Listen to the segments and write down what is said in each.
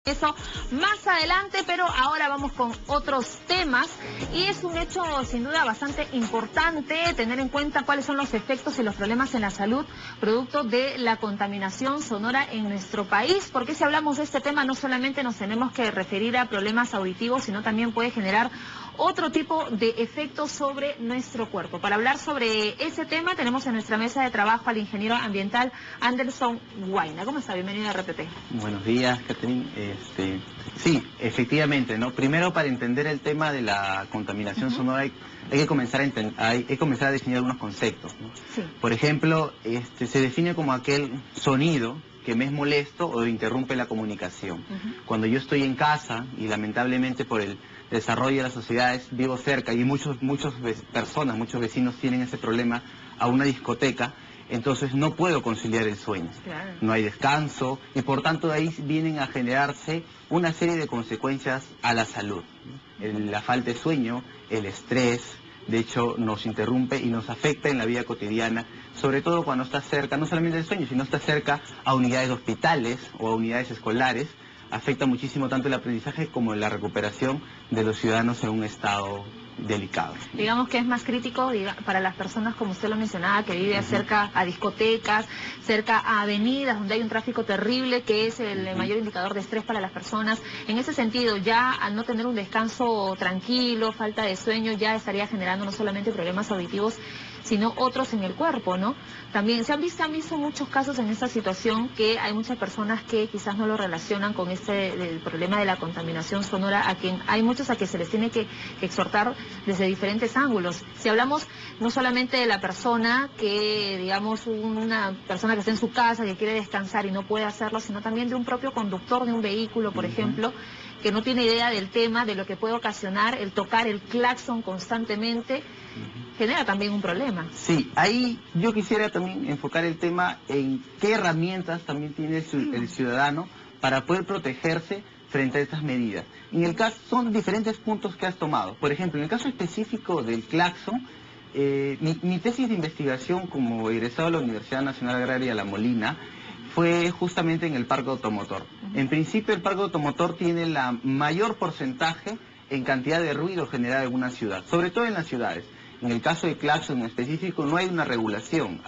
Eso más adelante, pero ahora vamos con otros temas y es un hecho sin duda bastante importante tener en cuenta cuáles son los efectos y los problemas en la salud producto de la contaminación sonora en nuestro país, porque si hablamos de este tema no solamente nos tenemos que referir a problemas auditivos, sino también puede generar otro tipo de efectos sobre nuestro cuerpo. Para hablar sobre ese tema tenemos en nuestra mesa de trabajo al ingeniero ambiental Anderson Guayna. ¿Cómo está? Bienvenido a RPP. Buenos días, Catherine. Sí, efectivamente, ¿no? Primero, para entender el tema de la contaminación sonora hay que comenzar a definir algunos conceptos, ¿no? Sí. Por ejemplo, se define como aquel sonido que me es molesto o interrumpe la comunicación. Cuando yo estoy en casa y lamentablemente por el desarrollo de las sociedades vivo cerca y muchos vecinos tienen ese problema a una discoteca, entonces no puedo conciliar el sueño. Claro. No hay descanso y por tanto de ahí vienen a generarse una serie de consecuencias a la salud. La falta de sueño, el estrés, de hecho nos interrumpe y nos afecta en la vida cotidiana, sobre todo cuando está cerca, no solamente del sueño, sino está cerca a unidades de hospitales o a unidades escolares. Afecta muchísimo tanto el aprendizaje como la recuperación de los ciudadanos en un estado delicado. Digamos que es más crítico para las personas, como usted lo mencionaba, que vive cerca a discotecas, cerca a avenidas donde hay un tráfico terrible, que es el mayor indicador de estrés para las personas. En ese sentido, ya al no tener un descanso tranquilo, falta de sueño, ya estaría generando no solamente problemas auditivos, sino otros en el cuerpo, ¿no? También se han visto muchos casos en esta situación que hay muchas personas que quizás no lo relacionan con el problema de la contaminación sonora, hay muchos a que se les tiene que exhortar desde diferentes ángulos. Si hablamos no solamente de la persona que, digamos, una persona que está en su casa, que quiere descansar y no puede hacerlo, sino también de un propio conductor de un vehículo, por ejemplo, que no tiene idea del tema, de lo que puede ocasionar el tocar el claxon constantemente, genera también un problema. Sí, ahí yo quisiera también enfocar el tema en qué herramientas también tiene el ciudadano para poder protegerse frente a estas medidas. En el caso, son diferentes puntos que has tomado. Por ejemplo, en el caso específico del claxon, mi tesis de investigación como egresado de la Universidad Nacional Agraria La Molina fue justamente en el parque automotor. En principio, el parque automotor tiene la mayor porcentaje en cantidad de ruido generado en una ciudad, sobre todo en las ciudades. En el caso de claxon en específico no hay una regulación.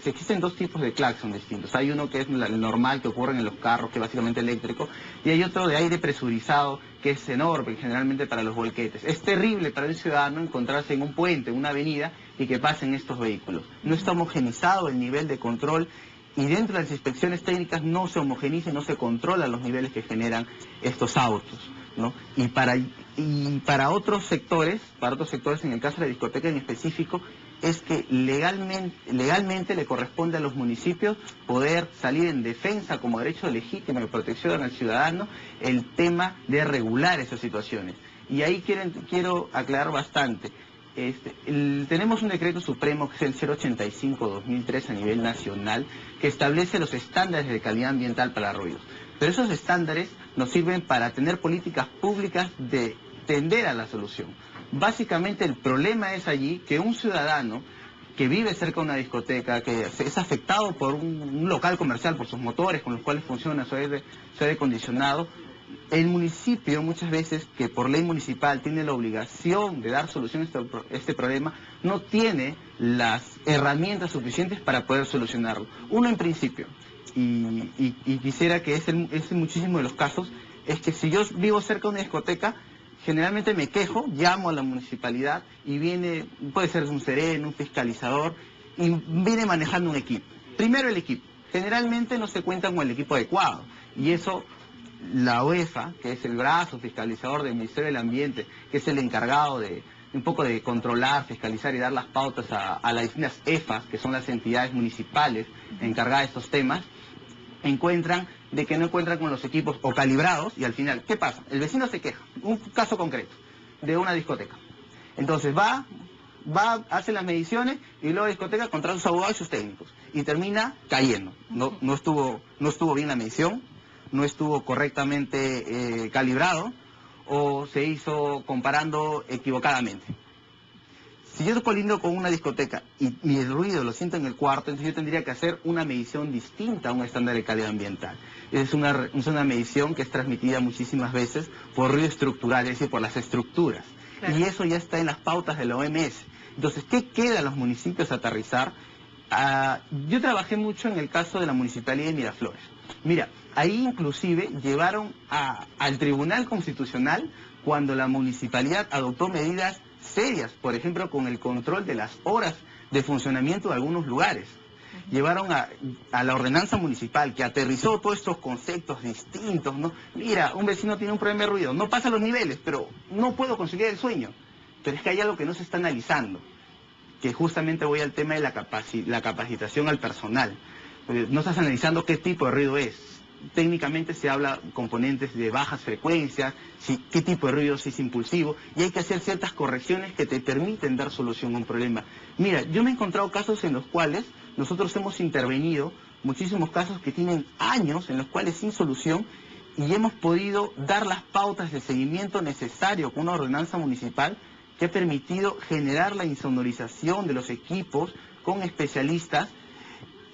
Existen dos tipos de claxon distintos. Hay uno que es el normal que ocurre en los carros, que es básicamente eléctrico, y hay otro de aire presurizado que es enorme, generalmente para los volquetes. Es terrible para el ciudadano encontrarse en un puente, en una avenida, y que pasen estos vehículos. No está homogenizado el nivel de control y dentro de las inspecciones técnicas no se homogeniza y no se controlan los niveles que generan estos autos, ¿no? Y para otros sectores, en el caso de la discoteca en específico, es que legalmente le corresponde a los municipios poder salir en defensa como derecho legítimo de protección al ciudadano el tema de regular esas situaciones. Y ahí quiero aclarar bastante. Tenemos un decreto supremo que es el 085-2003 a nivel nacional que establece los estándares de calidad ambiental para ruidos. Pero esos estándares nos sirven para tener políticas públicas de tender a la solución. Básicamente el problema es allí que un ciudadano que vive cerca de una discoteca, que es afectado por un local comercial, por sus motores con los cuales funciona su aire acondicionado, el municipio muchas veces, que por ley municipal tiene la obligación de dar solución a este problema, no tiene las herramientas suficientes para poder solucionarlo. Uno en principio, y quisiera que es muchísimo de los casos, es que si yo vivo cerca de una discoteca, generalmente me quejo, llamo a la municipalidad y puede ser un sereno, un fiscalizador, y viene manejando un equipo. Primero el equipo. Generalmente no se cuenta con el equipo adecuado, y eso la UEFA, que es el brazo fiscalizador del Ministerio del Ambiente, que es el encargado de un poco de controlar, fiscalizar y dar las pautas a las distintas EFAs, que son las entidades municipales encargadas de estos temas, encuentran que no encuentran con los equipos o calibrados, y al final, ¿qué pasa? El vecino se queja, un caso concreto, de una discoteca. Entonces va, hace las mediciones y luego la discoteca contrata a sus abogados y sus técnicos y termina cayendo. No estuvo bien la medición, no estuvo correctamente calibrado o se hizo comparando equivocadamente. Si yo colindo con una discoteca y el ruido lo siento en el cuarto, entonces yo tendría que hacer una medición distinta a un estándar de calidad ambiental. Es una medición que es transmitida muchísimas veces por ruido estructural, es decir, por las estructuras. Claro. Y eso ya está en las pautas de la OMS. Entonces, ¿qué queda a los municipios aterrizar? Yo trabajé mucho en el caso de la Municipalidad de Miraflores. Mira, ahí inclusive llevaron al Tribunal Constitucional cuando la municipalidad adoptó medidas serias, por ejemplo, con el control de las horas de funcionamiento de algunos lugares. Llevaron a la ordenanza municipal que aterrizó todos estos conceptos distintos, ¿no? Mira, un vecino tiene un problema de ruido, no pasa los niveles, pero no puedo conseguir el sueño. Pero es que hay algo que no se está analizando, que justamente voy al tema de la capacitación al personal. No estás analizando qué tipo de ruido es. Técnicamente se habla componentes de bajas frecuencias, qué tipo de ruido si es impulsivo, y hay que hacer ciertas correcciones que te permiten dar solución a un problema. Mira, yo me he encontrado casos en los cuales nosotros hemos intervenido, muchísimos casos que tienen años en los cuales sin solución, y hemos podido dar las pautas de seguimiento necesario con una ordenanza municipal que ha permitido generar la insonorización de los equipos con especialistas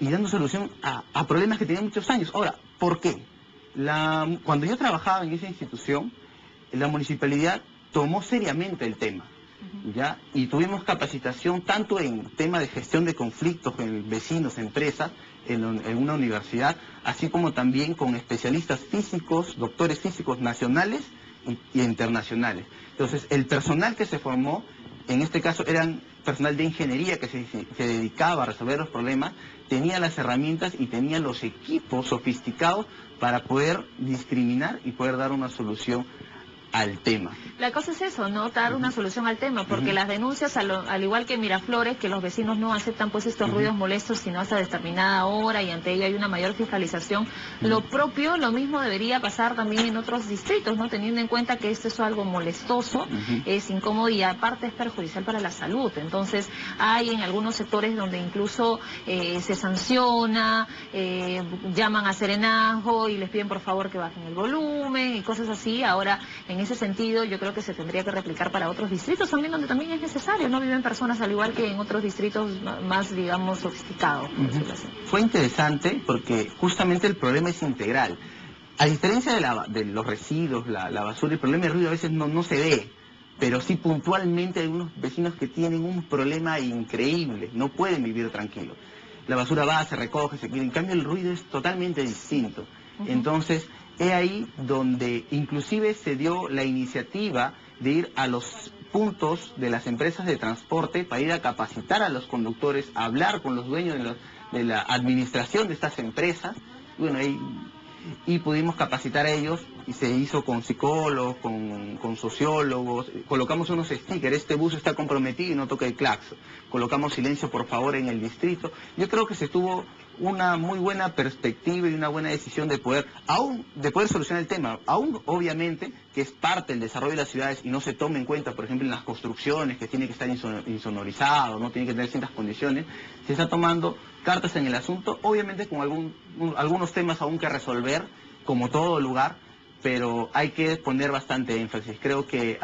y dando solución a problemas que tenían muchos años. Ahora, ¿por qué? Cuando yo trabajaba en esa institución, la municipalidad tomó seriamente el tema, ¿ya? Y tuvimos capacitación tanto en tema de gestión de conflictos con vecinos, empresas, en una universidad, así como también con especialistas físicos, doctores físicos nacionales y internacionales. Entonces, el personal que se formó, en este caso eran personal de ingeniería que se dedicaba a resolver los problemas, tenía las herramientas y tenía los equipos sofisticados para poder discriminar y poder dar una solución al tema. La cosa es eso, ¿no? Dar una solución al tema, porque las denuncias, al igual que en Miraflores, que los vecinos no aceptan pues estos ruidos molestos sino hasta determinada hora y ante ello hay una mayor fiscalización. Lo mismo debería pasar también en otros distritos, ¿no? Teniendo en cuenta que esto es algo molestoso, es incómodo y aparte es perjudicial para la salud. Entonces hay en algunos sectores donde incluso se sanciona, llaman a serenazgo y les piden por favor que bajen el volumen y cosas así. Ahora, en ese sentido, yo creo que se tendría que replicar para otros distritos también, donde también es necesario, no viven personas al igual que en otros distritos más, digamos, sofisticados. Fue interesante porque justamente el problema es integral. A diferencia de los residuos, la basura, el problema de ruido a veces no se ve, pero sí puntualmente hay unos vecinos que tienen un problema increíble, no pueden vivir tranquilos. La basura va, se recoge, se queda, en cambio el ruido es totalmente distinto. Entonces, es ahí donde inclusive se dio la iniciativa de ir a los puntos de las empresas de transporte para ir a capacitar a los conductores, a hablar con los dueños de la administración de estas empresas. Bueno, y pudimos capacitar a ellos y se hizo con psicólogos, con sociólogos, colocamos unos stickers, este bus está comprometido y no toca el claxon, colocamos silencio por favor en el distrito. Yo creo que se tuvo una muy buena perspectiva y una buena decisión de poder solucionar el tema, aún obviamente que es parte del desarrollo de las ciudades y no se toma en cuenta, por ejemplo, en las construcciones, que tiene que estar insonorizado, no tiene que tener ciertas condiciones, se está tomando cartas en el asunto, obviamente con algunos temas aún que resolver, como todo lugar, pero hay que poner bastante énfasis. Creo que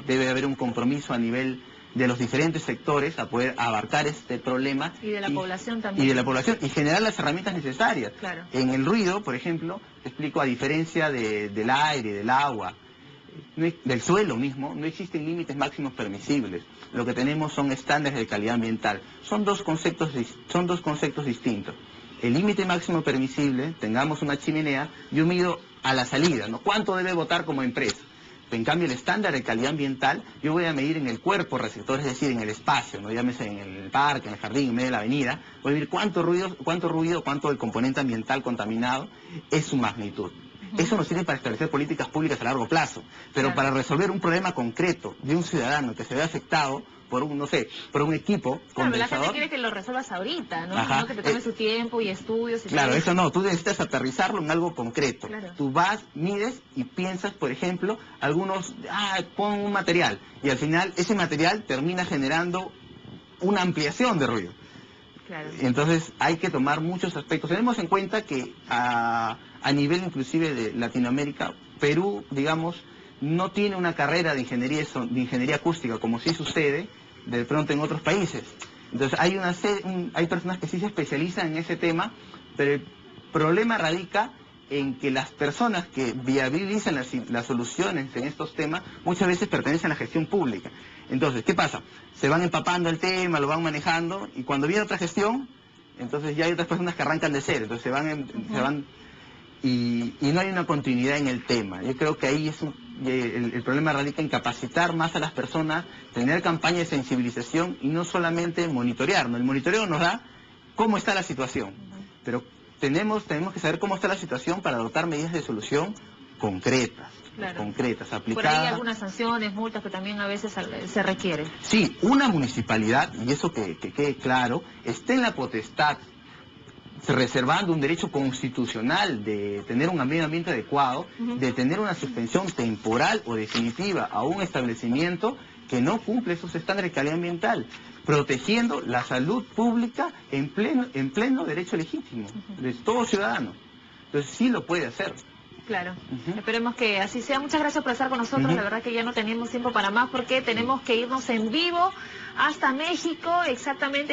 debe haber un compromiso a nivel de los diferentes sectores a poder abarcar este problema. Y de la población también. Y de la población, y generar las herramientas necesarias. Claro. En el ruido, por ejemplo, te explico, a diferencia del aire, del agua, del suelo mismo, no existen límites máximos permisibles. Lo que tenemos son estándares de calidad ambiental. Son dos conceptos distintos. El límite máximo permisible, tengamos una chimenea, yo mido a la salida, ¿no? ¿Cuánto debe botar como empresa? En cambio, el estándar de calidad ambiental, yo voy a medir en el cuerpo receptor, es decir, en el espacio, no llámese en el parque, en el jardín, en medio de la avenida, voy a medir cuánto el componente ambiental contaminado es su magnitud. Eso nos sirve para establecer políticas públicas a largo plazo, pero para resolver un problema concreto de un ciudadano que se ve afectado por un equipo condensador. La gente quiere que lo resuelvas ahorita, ¿no? No que te tomes su tiempo y estudios. Claro, eso no, tú necesitas aterrizarlo en algo concreto. Claro. Tú vas, mides y piensas, por ejemplo, pon un material, y al final ese material termina generando una ampliación de ruido. Claro. Entonces hay que tomar muchos aspectos. Tenemos en cuenta que a nivel inclusive de Latinoamérica, Perú, digamos, no tiene una carrera de ingeniería acústica como sí sucede de pronto en otros países. Entonces hay personas que sí se especializan en ese tema, pero el problema radica en que las personas que viabilizan las soluciones en estos temas muchas veces pertenecen a la gestión pública. Entonces, ¿qué pasa? Se van empapando el tema, lo van manejando, y cuando viene otra gestión, entonces ya hay otras personas que arrancan de cero, entonces se van y no hay una continuidad en el tema. Yo creo que ahí el problema radica en capacitar más a las personas, tener campañas de sensibilización y no solamente monitorear, ¿no? El monitoreo nos da cómo está la situación, pero tenemos que saber cómo está la situación para adoptar medidas de solución concretas, aplicadas. Por ahí hay algunas sanciones, multas que también a veces se requieren. Sí, una municipalidad, y eso que quede claro, está en la potestad, reservando un derecho constitucional de tener un medio ambiente adecuado, de tener una suspensión temporal o definitiva a un establecimiento que no cumple esos estándares de calidad ambiental, protegiendo la salud pública en pleno derecho legítimo de todo ciudadano. Entonces sí lo puede hacer. Claro, esperemos que así sea. Muchas gracias por estar con nosotros. La verdad que ya no tenemos tiempo para más porque tenemos que irnos en vivo hasta México, exactamente.